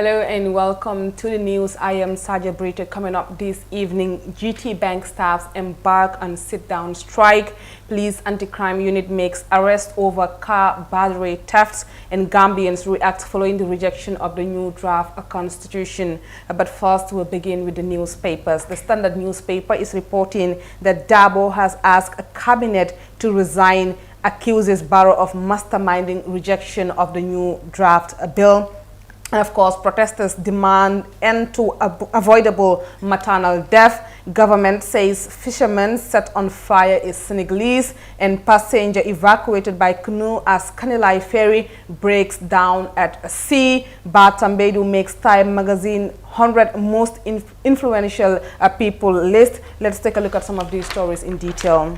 Hello and welcome to the news. I am Saja Brito. Coming up this evening, GT Bank staffs embark on sit-down strike. Police anti-crime unit makes arrest over car battery thefts, and Gambians react following the rejection of the new draft constitution. But first, we'll begin with the newspapers. The Standard newspaper is reporting that Dabo has asked a cabinet to resign, accuses Barrow of masterminding rejection of the new draft bill. And of course, protesters demand end to avoidable maternal death. Government says fisherman set on fire is Senegalese, and passenger evacuated by canoe as Kanilai Ferry breaks down at sea. Batambedu makes Time magazine 100 most influential people list. Let's take a look at some of these stories in detail.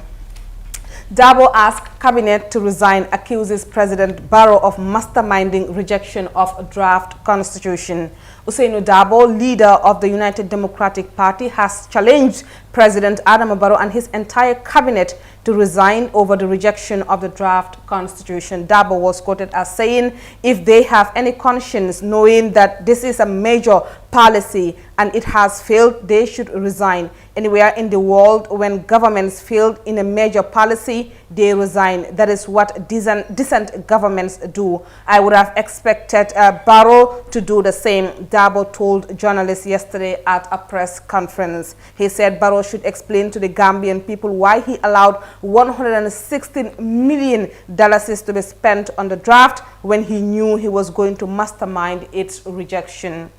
Dabo asked cabinet to resign, accuses President Barrow of masterminding rejection of draft constitution. Usainu Dabo, leader of the United Democratic Party, has challenged President Adama Barrow and his entire cabinet to resign over the rejection of the draft constitution. Dabo was quoted as saying, if they have any conscience knowing that this is a major policy and it has failed, they should resign. Anywhere in the world, when governments failed in a major policy, they resign. That is what decent governments do. I would have expected Barrow to do the same, Dabo told journalists yesterday at a press conference. He said Barrow should explain to the Gambian people why he allowed $116 million to be spent on the draft when he knew he was going to mastermind its rejection.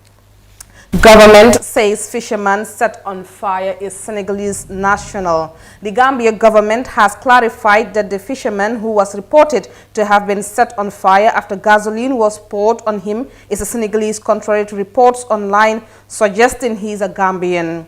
Government says fisherman set on fire is Senegalese national. The Gambia government has clarified that the fisherman who was reported to have been set on fire after gasoline was poured on him is a Senegalese, contrary to reports online suggesting he is a Gambian.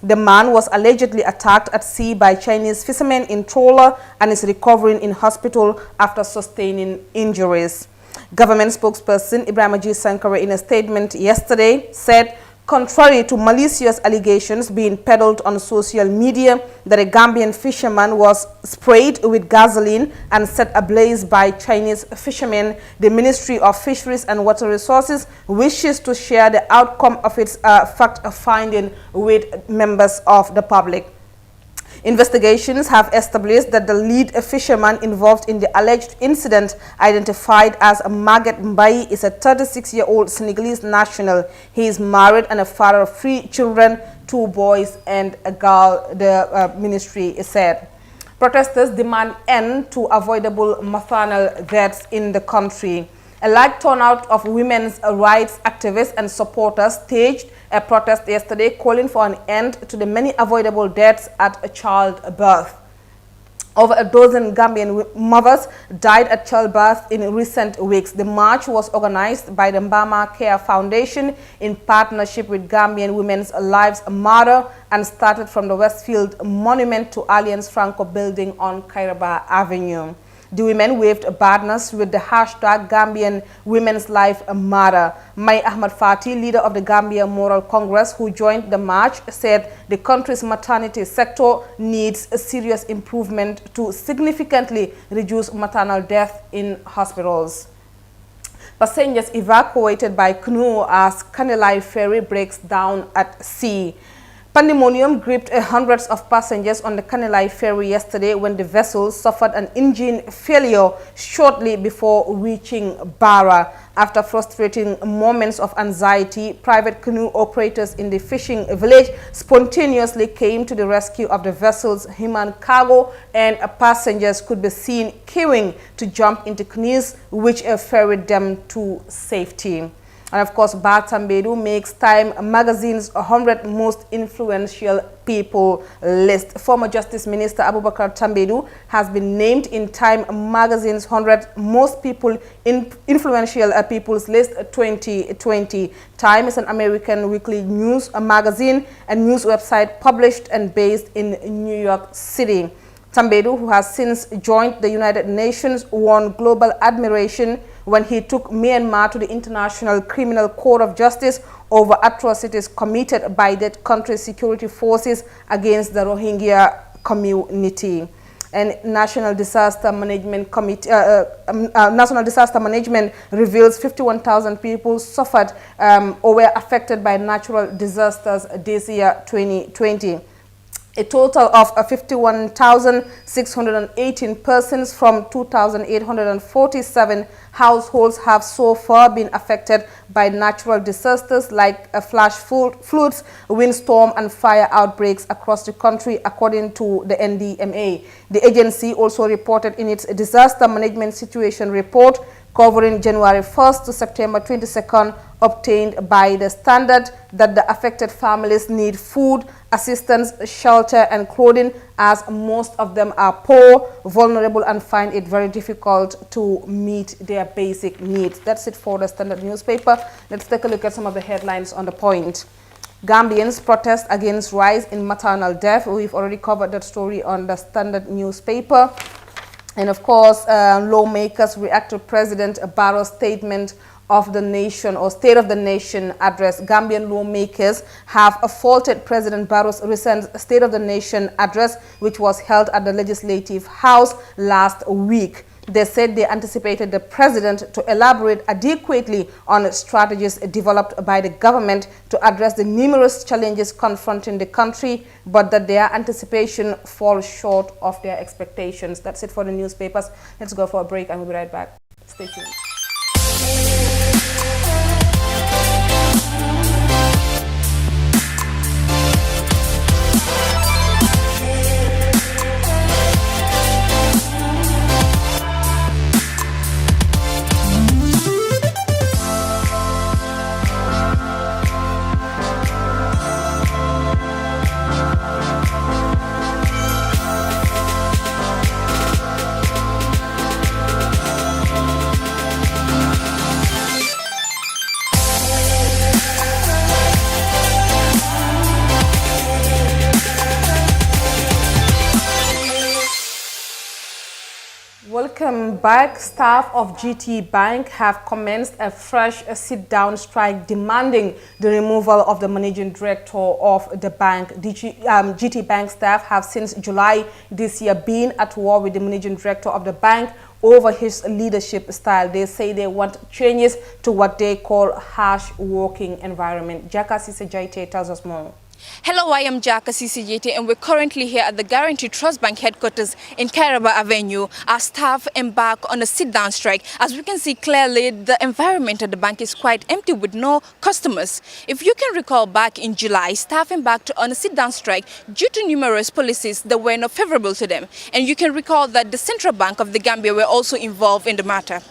The man was allegedly attacked at sea by Chinese fishermen in trawler and is recovering in hospital after sustaining injuries. Government spokesperson Ibrahim G. Sankara, in a statement yesterday, said, contrary to malicious allegations being peddled on social media that a Gambian fisherman was sprayed with gasoline and set ablaze by Chinese fishermen, the Ministry of Fisheries and Water Resources wishes to share the outcome of its fact-finding with members of the public. Investigations have established that the lead fisherman involved in the alleged incident, identified as Maget Mbai, is a 36-year-old Senegalese national. He is married and a father of 3 children, 2 boys and a girl, the ministry said. Protesters demand end to avoidable maternal deaths in the country. A large turnout of women's rights activists and supporters staged a protest yesterday calling for an end to the many avoidable deaths at childbirth. Over a dozen Gambian mothers died at childbirth in recent weeks. The march was organized by the Mbama Care Foundation in partnership with Gambian Women's Lives Matter and started from the Westfield Monument to Alliance Franco building on Kairaba Avenue. The women waved banners with the hashtag Gambian Women's Life Matter. Mai Ahmad Fati, leader of the Gambia Moral Congress, who joined the march, said the country's maternity sector needs a serious improvement to significantly reduce maternal death in hospitals. Passengers evacuated by canoe as Kanilai Ferry breaks down at sea. Pandemonium gripped hundreds of passengers on the Kanilai Ferry yesterday when the vessel suffered an engine failure shortly before reaching Barra. After frustrating moments of anxiety, private canoe operators in the fishing village spontaneously came to the rescue of the vessel's human cargo, and passengers could be seen queuing to jump into canoes, which ferried them to safety. And of course, Batambedu makes Time magazine's 100 most influential people list. Former Justice Minister Abubakar Tambedu has been named in Time magazine's 100 most influential people's list 2020. Time is an American weekly news magazine and news website published and based in New York City. Tambedu, who has since joined the United Nations, won global admiration when he took Myanmar to the International Criminal Court of Justice over atrocities committed by that country's security forces against the Rohingya community. And National Disaster Management Committee, National Disaster Management reveals 51,000 people suffered or were affected by natural disasters this year, 2020. A total of 51,618 persons from 2,847 households have so far been affected by natural disasters like flash floods, windstorm and fire outbreaks across the country, according to the NDMA. The agency also reported in its Disaster Management Situation Report covering January 1st to September 22nd, obtained by the Standard, that the affected families need food, assistance, shelter and clothing, as most of them are poor, vulnerable and find it very difficult to meet their basic needs. That's it for the Standard newspaper. Let's take a look at some of the headlines on the point. Gambians protest against rise in maternal death. We've already covered that story on the Standard newspaper. And of course, lawmakers react to President Barrow's statement of the nation or State of the Nation address. Gambian lawmakers have faulted President Barrow's recent State of the Nation address, which was held at the Legislative House last week. They said they anticipated the president to elaborate adequately on strategies developed by the government to address the numerous challenges confronting the country, but that their anticipation falls short of their expectations. That's it for the newspapers. Let's go for a break and we'll be right back. Stay tuned. Welcome back. Staff of GT Bank have commenced a fresh sit-down strike demanding the removal of the managing director of the bank. GT Bank staff have since July this year been at war with the managing director of the bank over his leadership style. They say they want changes to what they call harsh working environment. Jaka Sisejite tells us more. Hello, I am Jaka CCJT and we're currently here at the Guarantee Trust Bank headquarters in Kairaba Avenue. Our staff embark on a sit-down strike. As we can see clearly, the environment at the bank is quite empty with no customers. If you can recall, back in July, staff embarked on a sit-down strike due to numerous policies that were not favorable to them. And you can recall that the Central Bank of the Gambia were also involved in the matter.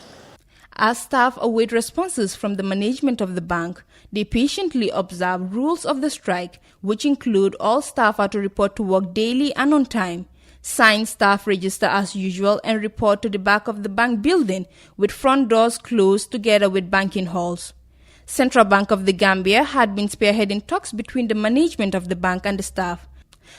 As staff await responses from the management of the bank, they patiently observe rules of the strike, which include all staff are to report to work daily and on time, sign staff register as usual, and report to the back of the bank building with front doors closed together with banking halls. Central Bank of the Gambia had been spearheading talks between the management of the bank and the staff.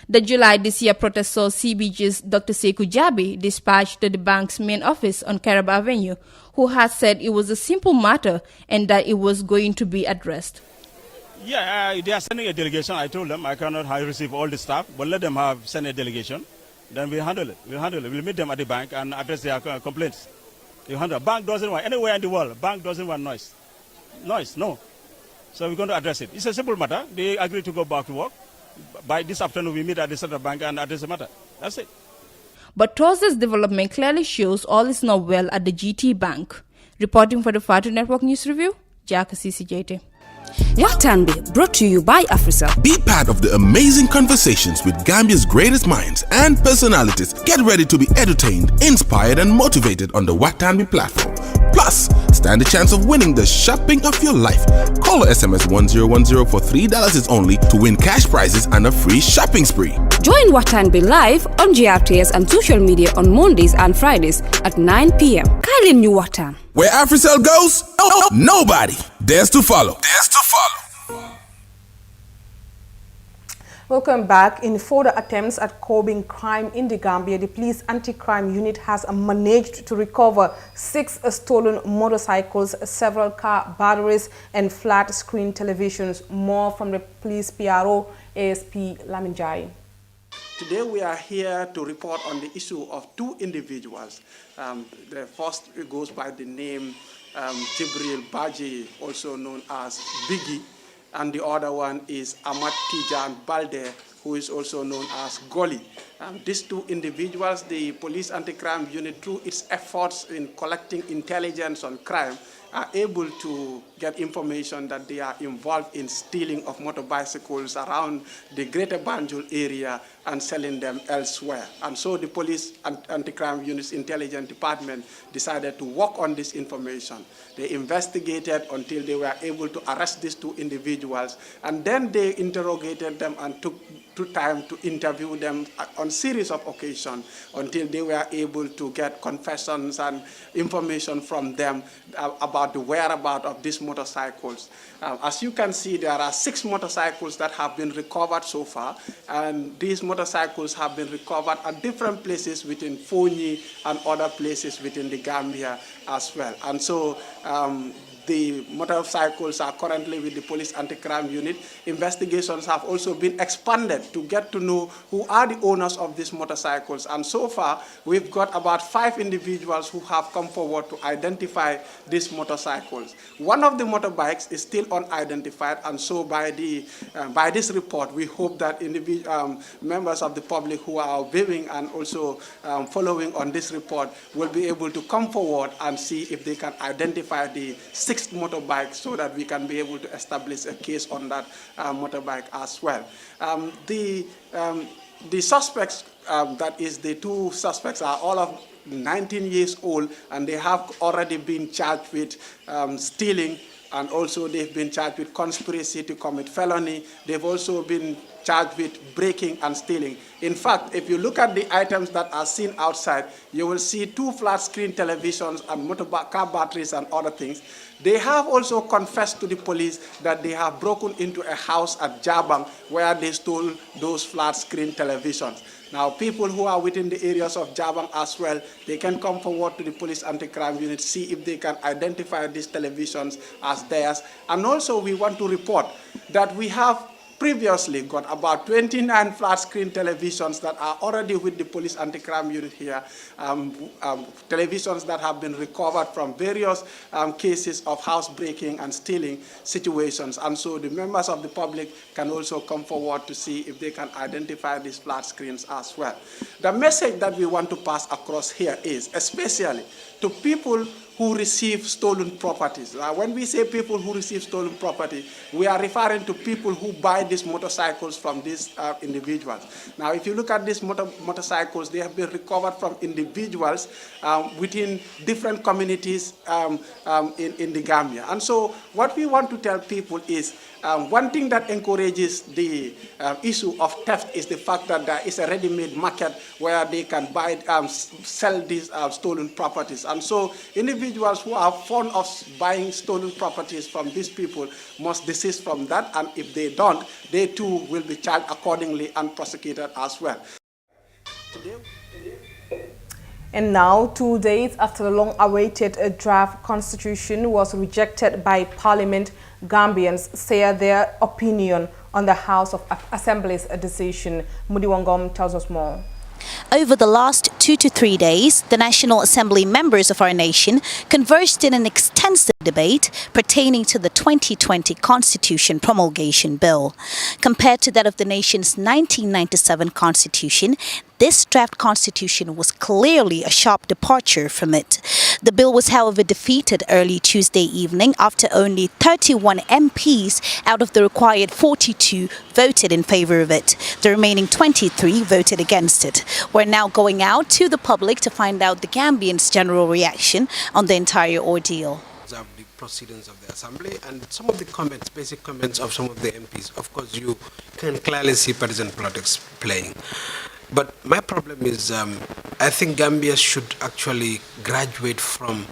The July this year protest saw CBG's Dr. Sekou Jabi dispatched to the bank's main office on Kairaba Avenue, who has said it was a simple matter and that it was going to be addressed. Yeah, they are sending a delegation. I told them I cannot receive all the staff, but let them send a delegation. Then we'll handle it. We'll meet them at the bank and address their complaints. We'll handle it. Bank doesn't want, anywhere in the world, bank doesn't want noise. Noise, no. So we're going to address it. It's a simple matter. They agree to go back to work. By this afternoon, we meet at the Central Bank and address the matter. That's it. But Thursday's development clearly shows all is not well at the GT Bank. Reporting for the Fatu Network News Review, Jaka CCJT. Watanbe, brought to you by Africell. Be part of the amazing conversations with Gambia's greatest minds and personalities. Get ready to be entertained, inspired, and motivated on the Watanbe platform. Plus, stand a chance of winning the shopping of your life. Call or SMS 1010 for $3 is only to win cash prizes and a free shopping spree. Join Watanbe live on GRTS and social media on Mondays and Fridays at 9 p.m. Kylie New Watan. Where Africell goes, nobody dares to follow. Welcome back. In further attempts at curbing crime in the Gambia, the police anti-crime unit has managed to recover 6 stolen motorcycles, several car batteries, and flat-screen televisions. More from the police PRO, ASP Laminjai. Today we are here to report on the issue of two individuals. The first goes by the name Jibril Baji, also known as Biggie, and the other one is Ahmad Tijan Balde, who is also known as Goli. These two individuals, the Police Anti-Crime Unit, through its efforts in collecting intelligence on crime, are able to get information that they are involved in stealing of motor bicycles around the greater Banjul area and selling them elsewhere. And so the Police Anti-Crime Unit's Intelligence Department decided to work on this information. They investigated until they were able to arrest these two individuals, and then they interrogated them and took time to interview them on series of occasions until they were able to get confessions and information from them about the whereabouts of these motorcycles. As you can see, there are 6 motorcycles that have been recovered so far, and these motorcycles have been recovered at different places within Fonyi and other places within the Gambia as well. And so the motorcycles are currently with the Police Anti-Crime Unit. Investigations have also been expanded to get to know who are the owners of these motorcycles. And so far, we've got about 5 individuals who have come forward to identify these motorcycles. One of the motorbikes is still unidentified, and so by this report, we hope that members of the public who are viewing and also following on this report will be able to come forward and see if they can identify the 6th motorbike, so that we can be able to establish a case on that motorbike as well. The suspects, that is the 2 suspects, are all of 19 years old, and they have already been charged with stealing, and also they've been charged with conspiracy to commit felony. They've also been charged with breaking and stealing. In fact, if you look at the items that are seen outside, you will see 2 flat screen televisions and car batteries and other things. They have also confessed to the police that they have broken into a house at Jabang where they stole those flat screen televisions. Now, people who are within the areas of Jabang as well, they can come forward to the Police Anti-Crime Unit, see if they can identify these televisions as theirs. And also, we want to report that we have previously got about 29 flat screen televisions that are already with the Police Anti-Crime Unit here, televisions that have been recovered from various cases of housebreaking and stealing situations. And so the members of the public can also come forward to see if they can identify these flat screens as well. The message that we want to pass across here is, especially to people who receive stolen properties. When we say people who receive stolen property, we are referring to people who buy these motorcycles from these individuals. Now, if you look at these motorcycles, they have been recovered from individuals within different communities in the Gambia. And so what we want to tell people is, one thing that encourages the issue of theft is the fact that there is a ready-made market where they can buy, sell these stolen properties. And so individuals who are fond of buying stolen properties from these people must desist from that, and if they don't, they too will be charged accordingly and prosecuted as well. And now, 2 days after the long-awaited draft constitution was rejected by Parliament, Gambians share their opinion on the House of Assembly's decision. Mudi Wangom tells us more. Over the last 2 to 3 days, the National Assembly members of our nation conversed in an extensive debate pertaining to the 2020 Constitution Promulgation Bill. Compared to that of the nation's 1997 Constitution, this draft constitution was clearly a sharp departure from it. The bill was, however, defeated early Tuesday evening after only 31 MPs out of the required 42 voted in favor of it. The remaining 23 voted against it. We're now going out to the public to find out the Gambians' general reaction on the entire ordeal. Of the proceedings of the assembly and some of the comments, basic comments of some of the MPs. Of course, you can clearly see partisan politics playing. But my problem is, I think Gambia should actually graduate from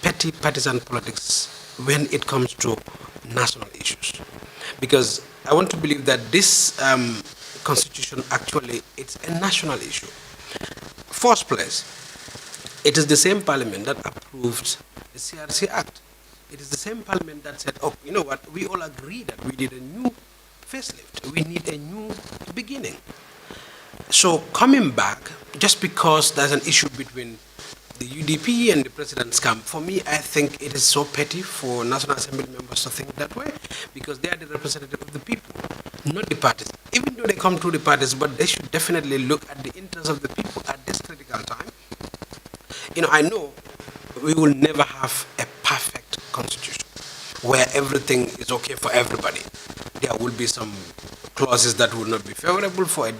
petty partisan politics when it comes to national issues. Because I want to believe that this constitution actually, it's a national issue. First place, it is the same parliament that approved the CRC Act. It is the same parliament that said, oh, you know what, we all agree that we need a new facelift. We need a new beginning. So coming back, just because there's an issue between the UDP and the president's camp, for me, I think it is so petty for National Assembly members to think that way, because they are the representative of the people, not the parties. Even though they come through the parties, but they should definitely look at the interests of the people at this critical time. I know we will never have a perfect constitution where everything is okay for everybody. There will be some clauses that will not be favorable for a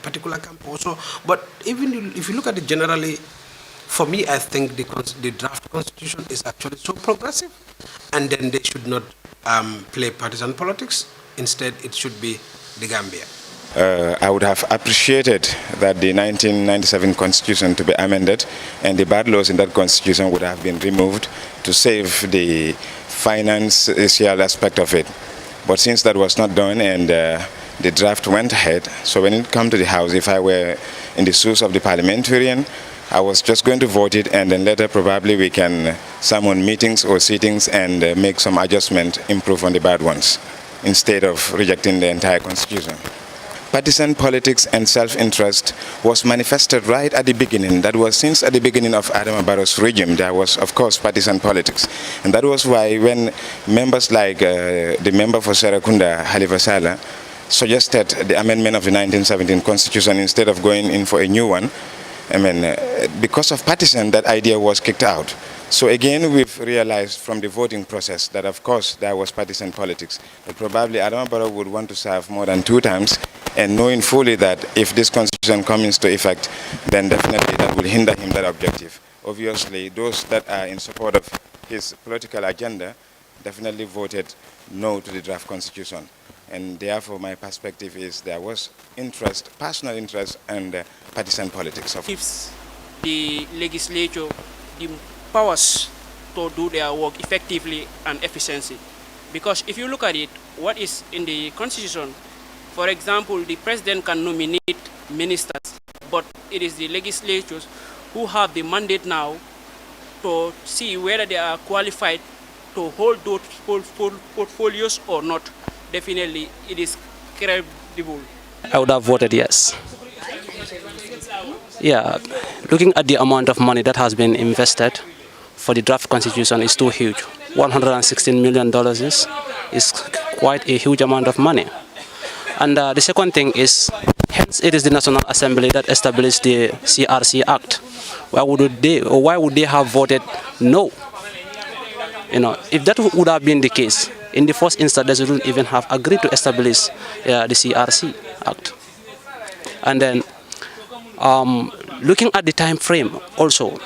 particular camp also. But even if you look at it generally, for me, I think the draft constitution is actually so progressive, and then they should not play partisan politics. Instead, it should be the Gambia. I would have appreciated that the 1997 constitution to be amended and the bad laws in that constitution would have been removed to save the financial aspect of it. But since that was not done and the draft went ahead, so when it comes to the House, if I were in the shoes of the parliamentarian, I was just going to vote it, and then later probably we can summon meetings or sittings and make some adjustment, improve on the bad ones, instead of rejecting the entire constitution. Partisan politics and self-interest was manifested right at the beginning. That was since at the beginning of Adama Barrow's regime, there was, of course, partisan politics. And that was why when members like the member for Serekunda, Halifa Sallah, suggested the amendment of the 1917 constitution instead of going in for a new one, because of partisan, that idea was kicked out. So again, we've realized from the voting process that, of course, there was partisan politics. But probably Adama Barrow would want to serve more than 2 terms, and knowing fully that if this constitution comes into effect, then definitely that will hinder him that objective. Obviously, those that are in support of his political agenda definitely voted no to the draft constitution. And therefore, my perspective is there was interest, personal interest, and partisan politics. Gives the legislature the powers to do their work effectively and efficiently. Because if you look at it, what is in the constitution, for example, the president can nominate ministers, but it is the legislatures who have the mandate now to see whether they are qualified to hold those portfolios or not. Definitely, it is credible. I would have voted yes. Yeah, looking at the amount of money that has been invested for the draft constitution is too huge. $116 million is quite a huge amount of money. And the second thing is, hence it is the National Assembly that established the CRC Act. Why would they have voted no? If that would have been the case, in the first instance, they wouldn't even have agreed to establish the CRC Act. And then, looking at the time frame also,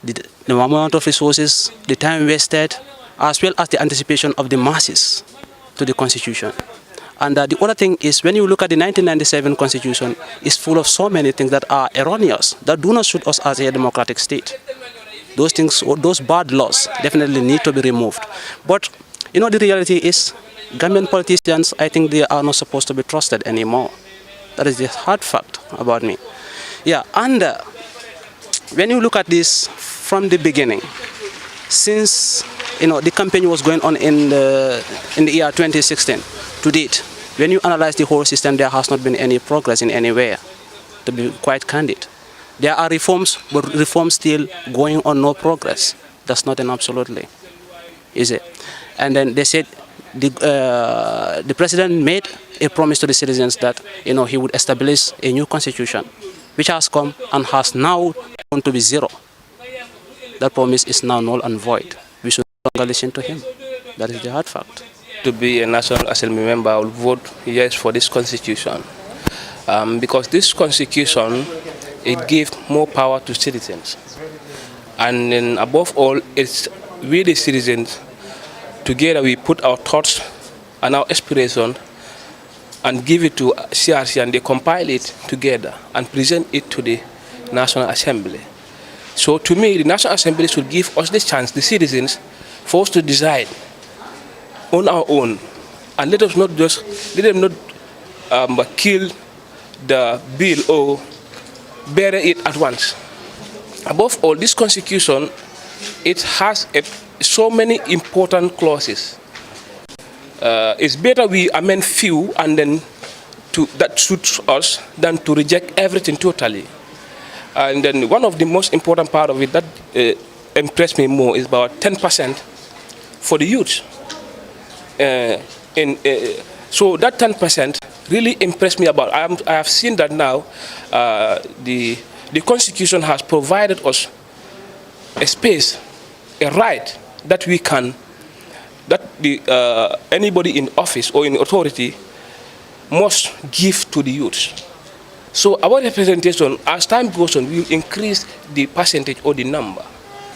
the amount of resources, the time wasted, as well as the anticipation of the masses to the Constitution. And the other thing is, when you look at the 1997 Constitution, it's full of so many things that are erroneous, that do not suit us as a democratic state. Those things, those bad laws definitely need to be removed. But, the reality is, Gambian politicians, I think they are not supposed to be trusted anymore. That is the hard fact about me. Yeah, and when you look at this from the beginning, since the campaign was going on in the year 2016 to date, when you analyze the whole system, there has not been any progress in anywhere, to be quite candid. There are reforms, but reforms still going on, no progress. That's not an absolutely, is it? And then they said the president made a promise to the citizens that he would establish a new constitution, which has come and has now gone to be zero. That promise is now null and void. We should no longer listen to him. That is the hard fact. To be a National Assembly member, I will vote yes for this constitution, because this constitution, it gives more power to citizens, and then above all, it's we the citizens. Together we put our thoughts and our aspirations and give it to CRC, and they compile it together and present it to the National Assembly. So to me, the National Assembly should give us the chance, the citizens, for us to decide on our own, and let them not kill the bill or bury it at once. Above all, this constitution, it has so many important clauses. It's better we amend few and then that suits us than to reject everything totally. And then one of the most important part of it that impressed me more is about 10% for the youth. So that 10% really impressed me about. I have seen that now the Constitution has provided us a space, a right that we can, that anybody in office or in authority must give to the youth. So our representation, as time goes on, will increase the percentage or the number.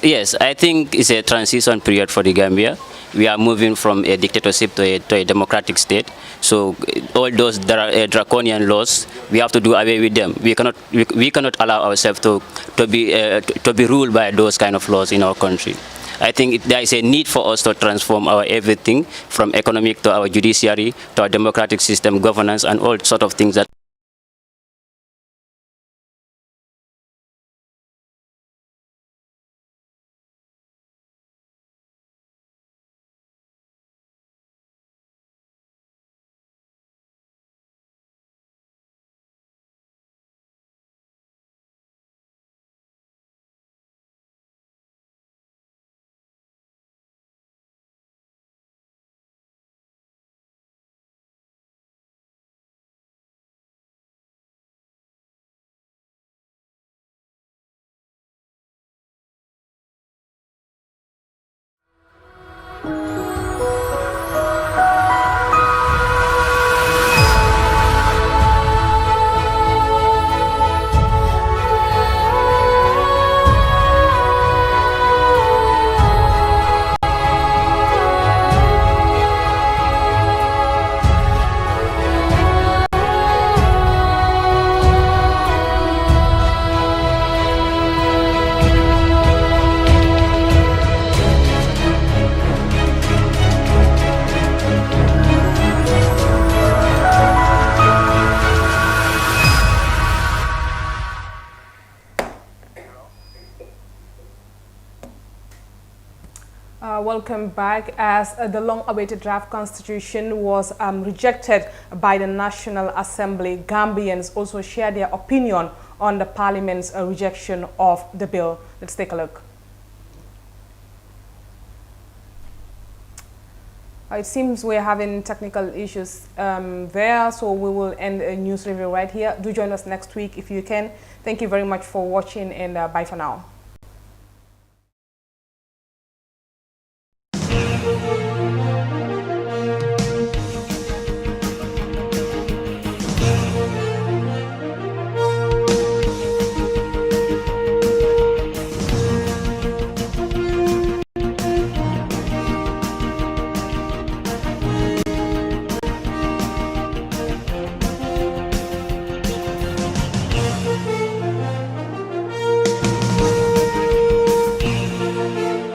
Yes, I think it's a transition period for the Gambia. We are moving from a dictatorship to a democratic state. So all those draconian laws, we have to do away with them. We cannot allow ourselves to be ruled by those kind of laws in our country. I think there is a need for us to transform our everything from economic to our judiciary to our democratic system, governance, and all sort of things that. Welcome back. As the long-awaited draft constitution was rejected by the National Assembly, Gambians also shared their opinion on the Parliament's rejection of the bill. Let's take a look. It seems we're having technical issues there, so we will end a news review right here. Do join us next week if you can. Thank you very much for watching, and bye for now.